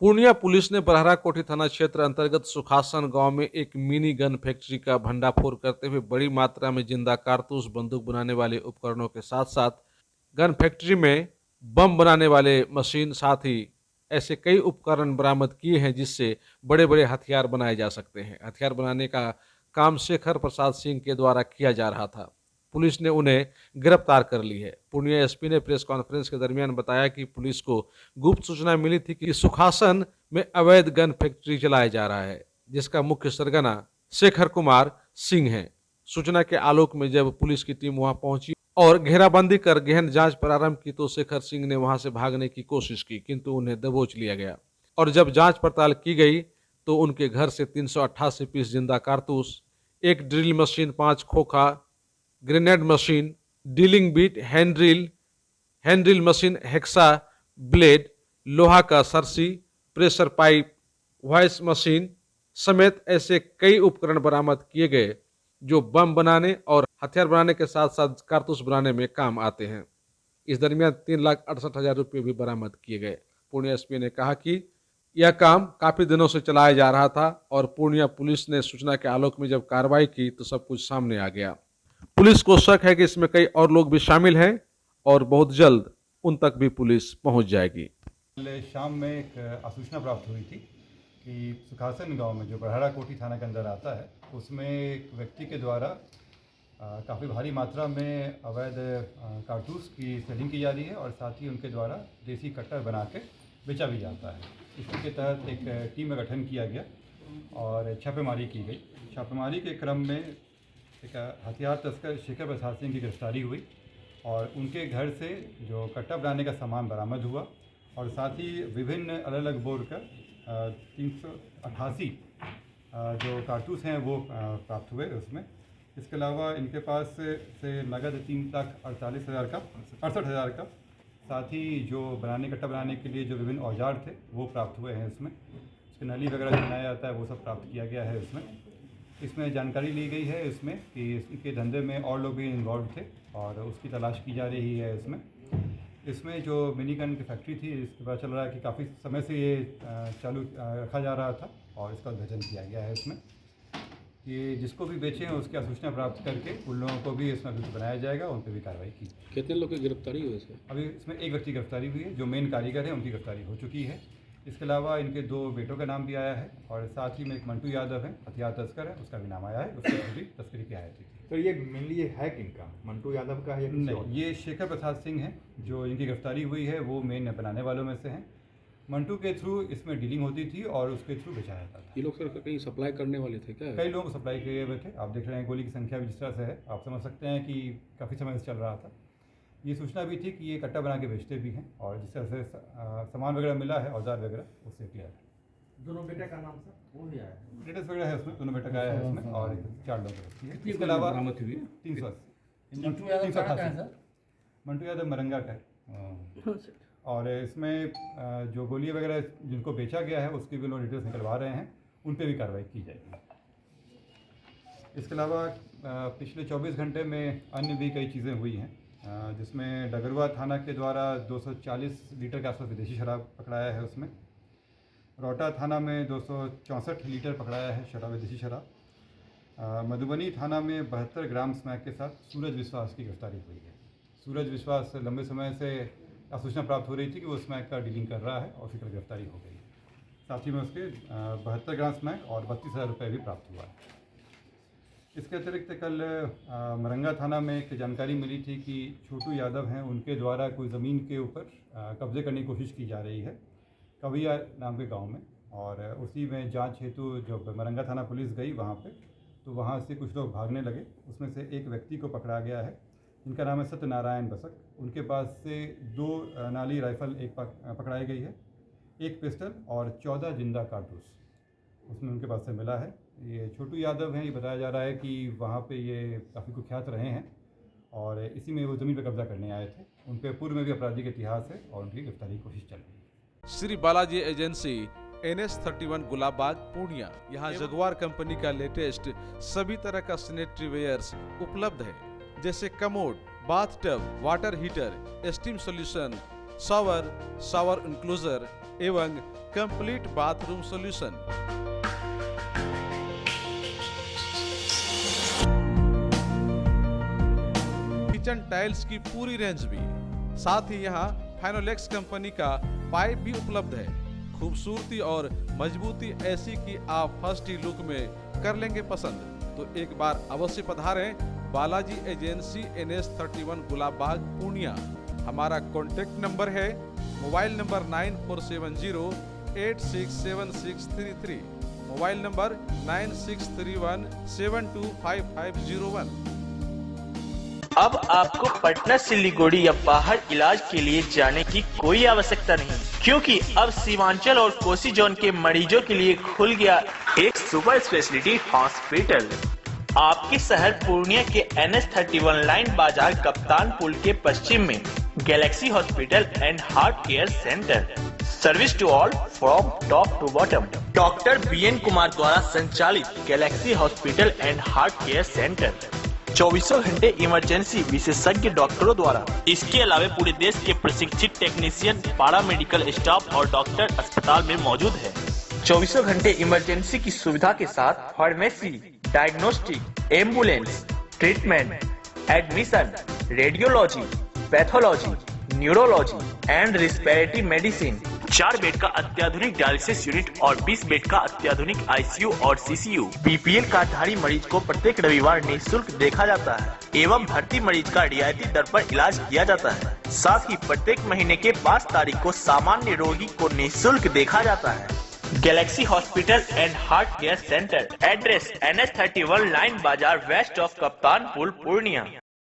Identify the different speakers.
Speaker 1: Purnia police ने बरहरा कोठी थाना क्षेत्र अंतर्गत सुखासन गांव में एक मिनी गन फैक्ट्री का भंडाफोड़ करते हुए बड़ी मात्रा में जिंदा कारतूस, बंदूक बनाने वाले उपकरणों के साथ साथ गन फैक्ट्री में बम बनाने वाले मशीन, साथ ही ऐसे कई उपकरण बरामद किए हैं जिससे बड़े बड़े हथियार बनाए जा सकते हैं। हथियार बनाने का काम शेखर प्रसाद सिंह के द्वारा किया जा रहा था। पुलिस ने उन्हें गिरफ्तार कर ली है। पूर्णिया एसपी ने प्रेस कॉन्फ्रेंस के दरमियान बताया कि पुलिस को गुप्त सूचना मिली थी कि सुखासन में अवैध गन फैक्ट्री चलाया जा रहा है, जिसका मुख्य सरगना शेखर कुमार सिंह है। सूचना के आलोक में जब पुलिस की टीम वहां पहुंची और घेराबंदी कर गहन जांच प्रारंभ की तो शेखर सिंह ने वहां से भागने की कोशिश की, किंतु उन्हें दबोच लिया गया और जब जांच पड़ताल की गई तो उनके घर से 388 पीस जिंदा कारतूस, एक ड्रिल मशीन, 5 खोखा, ग्रेनेड machine, drilling bit, hand drill machine, hexa blade, लोहा का सरसी, प्रेशर पाइप, वॉइस मशीन समेत ऐसे कई उपकरण बरामद किए गए जो बम बनाने और हथियार बनाने के साथ साथ कारतूस बनाने में काम आते हैं। इस दरमियान 3,68,000 रुपये भी बरामद किए गए। पूर्णिया एसपी ने कहा कि यह काम काफी दिनों से चलाया जा रहा था और पूर्णिया पुलिस ने सूचना के आलोक में जब कार्रवाई की तो सब कुछ सामने आ गया। पुलिस को शक है कि इसमें कई और लोग भी शामिल हैं और बहुत जल्द उन तक भी पुलिस पहुंच जाएगी।
Speaker 2: कल शाम में एक सूचना प्राप्त हुई थी कि सुखासन गांव में जो बरहरा कोठी थाना के अंदर आता है उसमें एक व्यक्ति के द्वारा काफ़ी भारी मात्रा में अवैध कारतूस की सेलिंग की जा रही है और साथ ही उनके द्वारा देसी कट्टर बना के बेचा भी जाता है। इसी के तहत एक टीम का गठन किया गया और छापेमारी की गई। छापेमारी के क्रम में एक हथियार तस्कर शेखर प्रसाद सिंह की गिरफ्तारी हुई और उनके घर से जो कट्टा बनाने का सामान बरामद हुआ और साथ ही विभिन्न अलग अलग बोर का 388 जो कारतूस हैं वो प्राप्त हुए उसमें। इसके अलावा इनके पास से नगद 3,48,000 का 68,000 का, साथ ही जो कट्टा बनाने के लिए जो विभिन्न औजार थे वो प्राप्त हुए हैं इसमें। उसके नली वगैरह जो बनाया जाता है वो सब प्राप्त किया गया है इसमें जानकारी ली गई है इसमें कि इसके धंधे में और लोग भी इन्वॉल्व थे और उसकी तलाश की जा रही है। इसमें जो मिनी गन की फैक्ट्री थी इसके पता चल रहा है कि काफ़ी समय से ये चालू रखा जा रहा था और इसका उद्घाटन किया गया है इसमें। ये जिसको भी बेचे हैं उसकी सूचना प्राप्त करके उन लोगों को भी इसमें अभियुक्त बनाया जाएगा, उन पर भी कार्रवाई की।
Speaker 3: कितने लोग की गिरफ्तारी हुई है?
Speaker 2: अभी इसमें एक व्यक्ति गिरफ्तारी हुई है, जो मेन कारीगर है उनकी गिरफ्तारी हो चुकी है। इसके अलावा इनके 2 बेटों का नाम भी आया है और साथ ही में एक मंटू यादव है, हथियार तस्कर है, उसका भी नाम आया है। उसकी भी तस्करी की आयत थी।
Speaker 4: तो ये मेनली ये है किनका? मंटू यादव का है?
Speaker 2: नहीं, ये शेखर प्रसाद सिंह है जो इनकी गिरफ्तारी हुई है, वो मेन बनाने वालों में से हैं। मंटू के थ्रू इसमें डीलिंग होती थी और उसके थ्रू बेचा जाता था।
Speaker 3: ये लोग सर कहीं सप्लाई करने वाले थे क्या?
Speaker 2: कई लोग सप्लाई किए हुए थे। आप देख रहे हैं गोली की संख्या भी जिस तरह से है, आप समझ सकते हैं कि काफ़ी समय से चल रहा था। ये सूचना भी थी कि ये कट्टा बना के बेचते भी हैं और जिस तरह से सामान वगैरह मिला है, औजार वगैरह, उससे क्लियर है।
Speaker 5: दोनों बेटे का नाम सर वो भी आया है,
Speaker 2: डिटेल्स वगैरह है उसमें, दोनों बेटा का आया है उसमें और 4 लोग। इसके अलावा 380। मंटू यादव मरंगा का है और इसमें जो गोली वगैरह जिनको बेचा गया है उसकी भी लोग डिटेल्स निकलवा रहे हैं, उन पर भी कार्रवाई की जाएगी। इसके अलावा पिछले 24 घंटे में अन्य भी कई चीज़ें हुई हैं, जिसमें डगरुआ थाना के द्वारा 240 लीटर के आसपास विदेशी शराब पकड़ाया है। उसमें रोहटा थाना में 264 लीटर पकड़ाया है विदेशी शराब। मधुबनी थाना में 72 ग्राम स्मैक के साथ सूरज विश्वास की गिरफ्तारी हुई है। सूरज विश्वास लंबे समय से सूचना प्राप्त हो रही थी कि वो स्मैक का डीलिंग कर रहा है और उसकी गिरफ्तारी हो गई। साथ ही में उसके 72 ग्राम स्मैक और 32,000 रुपये भी प्राप्त हुआ है। इसके अतिरिक्त कल मरंगा थाना में एक जानकारी मिली थी कि छोटू यादव हैं, उनके द्वारा कोई ज़मीन के ऊपर कब्जे करने की कोशिश की जा रही है कविया नाम के गांव में, और उसी में जांच हेतु जब मरंगा थाना पुलिस गई वहां पे तो वहां से कुछ लोग भागने लगे। उसमें से एक व्यक्ति को पकड़ा गया है, इनका नाम है सत्यनारायण बसक। उनके पास से 2 नाली राइफल एक पकड़ाई गई है, एक पिस्टल और 14 जिंदा कारतूस उसमें उनके पास से मिला है। ये छोटू यादव हैं, ये बताया जा रहा है कि वहाँ पे ये काफ़ी कुख्यात रहे हैं और इसी में वो ज़मीन पर कब्जा करने आए थे। उन पर पूर्व में भी आपराधिक इतिहास है और उनकी गिरफ्तारी की कोशिश चल रही है।
Speaker 1: Shri Balaji agency, NS31 Gulabbagh, Purnia. यहाँ जगुआर कंपनी का लेटेस्ट सभी तरह का सैनिटरी वेयर्स उपलब्ध है, जैसे commode, bath tub, water heater, steam solution, shower enclosure, एवं complete bathroom solution. Kitchen tiles की पूरी रेंज भी, साथ ही यहाँ फाइनोलेक्स कंपनी का पाइप भी उपलब्ध है। खूबसूरती और मजबूती ऐसी कि आप फर्स्ट ही लुक में कर लेंगे पसंद। तो एक बार अवश्य पधारें बालाजी एजेंसी NS 31 गुलाब बाग पूर्णिया। हमारा कॉन्टेक्ट नंबर है मोबाइल नंबर 9470867633, मोबाइल नंबर 9631725501।
Speaker 6: अब आपको पटना सिलीगुड़ी या बाहर इलाज के लिए जाने की कोई आवश्यकता नहीं, क्योंकि अब सीमांचल और कोसी जोन के मरीजों के लिए खुल गया एक सुपर स्पेशलिटी हॉस्पिटल। आपके शहर पूर्णिया के NS 31 लाइन बाजार कप्तान पुल के पश्चिम में Galaxy hospital and heart care centre. Service to all from top to bottom. Doctor BN Kumar द्वारा संचालित Galaxy hospital and heart care centre 24 घंटे इमरजेंसी विशेषज्ञ डॉक्टरों द्वारा। इसके अलावा पूरे देश के प्रशिक्षित टेक्नीशियन, पारा मेडिकल स्टाफ और डॉक्टर अस्पताल में मौजूद है। 24 घंटे इमरजेंसी की सुविधा के साथ pharmacy, diagnostic, ambulance, treatment, admission, radiology, pathology, neurology and respiratory medicine. 4 bed का अत्याधुनिक डायलिसिस यूनिट और 20 बेड का अत्याधुनिक ICU और CCU। BPL कार्डधारी मरीज को प्रत्येक रविवार निःशुल्क देखा जाता है एवं भर्ती मरीज का रियायती दर पर इलाज किया जाता है। साथ ही प्रत्येक महीने के 5 तारीख को सामान्य रोगी को निःशुल्क देखा जाता है। Galaxy hospital and heart care centre, address NS 31 line बाजार वेस्ट ऑफ कप्तान पुल पूर्णिया।